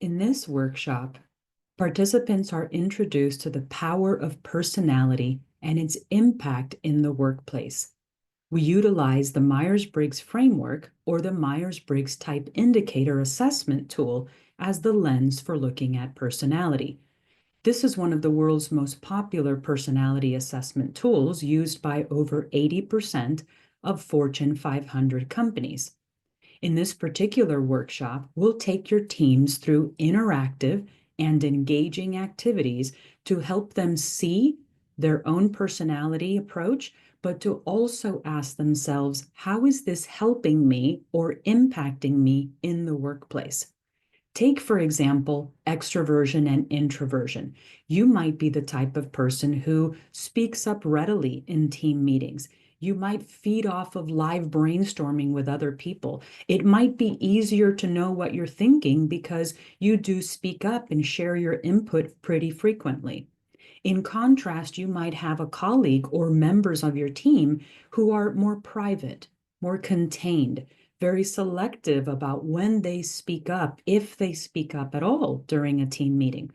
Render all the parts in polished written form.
In this workshop, participants are introduced to the power of personality and its impact in the workplace. We utilize the Myers-Briggs framework or the Myers-Briggs type indicator assessment tool as the lens for looking at personality. This is one of the world's most popular personality assessment tools used by over 80% of Fortune 500 companies. In this particular workshop, we'll take your teams through interactive and engaging activities to help them see their own personality approach, but to also ask themselves, how is this helping me or impacting me in the workplace? Take, for example, extroversion and introversion. You might be the type of person who speaks up readily in team meetings. You might feed off of live brainstorming with other people. It might be easier to know what you're thinking because you do speak up and share your input pretty frequently. In contrast, you might have a colleague or members of your team who are more private, more contained, very selective about when they speak up, if they speak up at all during a team meeting.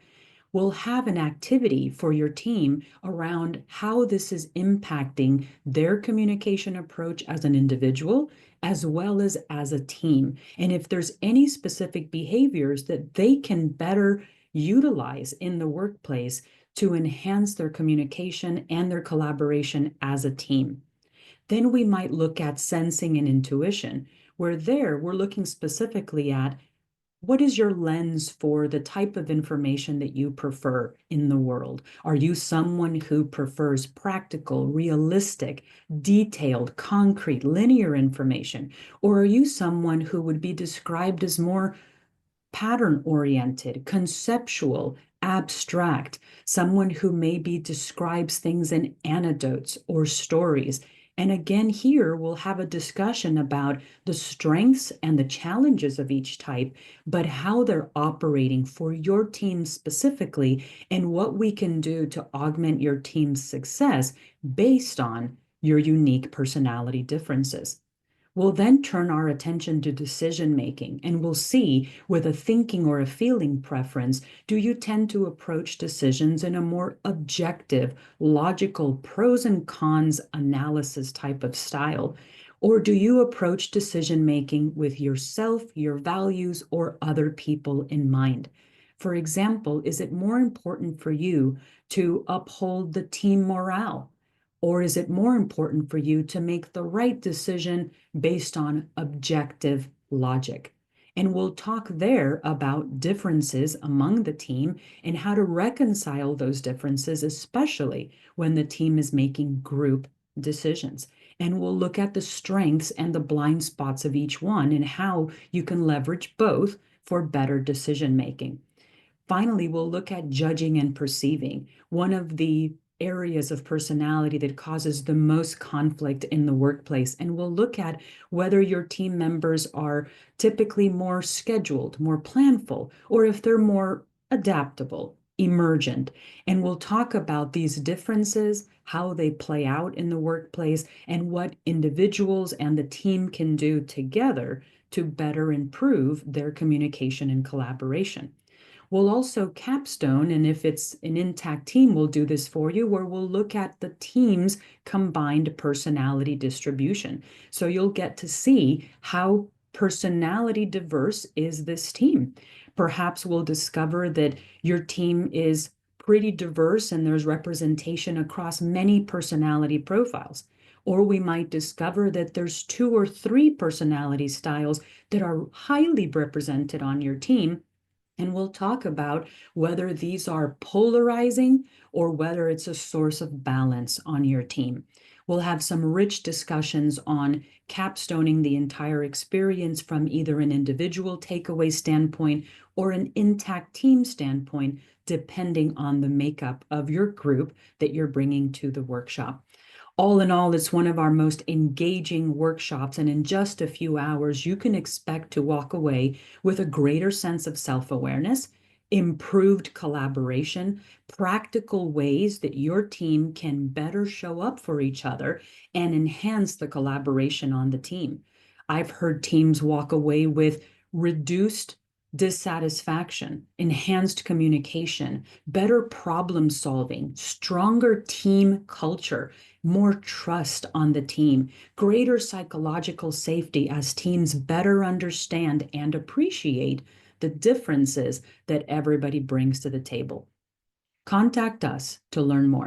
We'll have an activity for your team around how this is impacting their communication approach as an individual as well as a team. And if there's any specific behaviors that they can better utilize in the workplace to enhance their communication and their collaboration as a team. Then we might look at sensing and intuition, where there we're looking specifically at what is your lens for the type of information that you prefer in the world? Are you someone who prefers practical, realistic, detailed, concrete, linear information? Or are you someone who would be described as more pattern-oriented, conceptual, abstract, someone who maybe describes things in anecdotes or stories? And again, here we'll have a discussion about the strengths and the challenges of each type, but how they're operating for your team specifically, and what we can do to augment your team's success based on your unique personality differences. We'll then turn our attention to decision making, and we'll see with a thinking or a feeling preference, do you tend to approach decisions in a more objective, logical, pros and cons analysis type of style? Or do you approach decision making with yourself, your values, or other people in mind? For example, is it more important for you to uphold the team morale? Or is it more important for you to make the right decision based on objective logic? And we'll talk there about differences among the team and how to reconcile those differences, especially when the team is making group decisions. And we'll look at the strengths and the blind spots of each one and how you can leverage both for better decision making. Finally, we'll look at judging and perceiving, one of the areas of personality that causes the most conflict in the workplace. And we'll look at whether your team members are typically more scheduled, more planful, or if they're more adaptable, emergent. And we'll talk about these differences, how they play out in the workplace, and what individuals and the team can do together to better improve their communication and collaboration. We'll also capstone, and if it's an intact team, we'll do this for you, where we'll look at the team's combined personality distribution. So you'll get to see how personality diverse is this team. Perhaps we'll discover that your team is pretty diverse and there's representation across many personality profiles. Or we might discover that there's 2 or 3 personality styles that are highly represented on your team, and we'll talk about whether these are polarizing or whether it's a source of balance on your team. We'll have some rich discussions on capstoning the entire experience from either an individual takeaway standpoint or an intact team standpoint, depending on the makeup of your group that you're bringing to the workshop. All in all, it's one of our most engaging workshops, and in just a few hours, you can expect to walk away with a greater sense of self-awareness, improved collaboration, practical ways that your team can better show up for each other and enhance the collaboration on the team. I've heard teams walk away with reduced dissatisfaction, enhanced communication, better problem solving, stronger team culture, more trust on the team, greater psychological safety as teams better understand and appreciate the differences that everybody brings to the table. Contact us to learn more.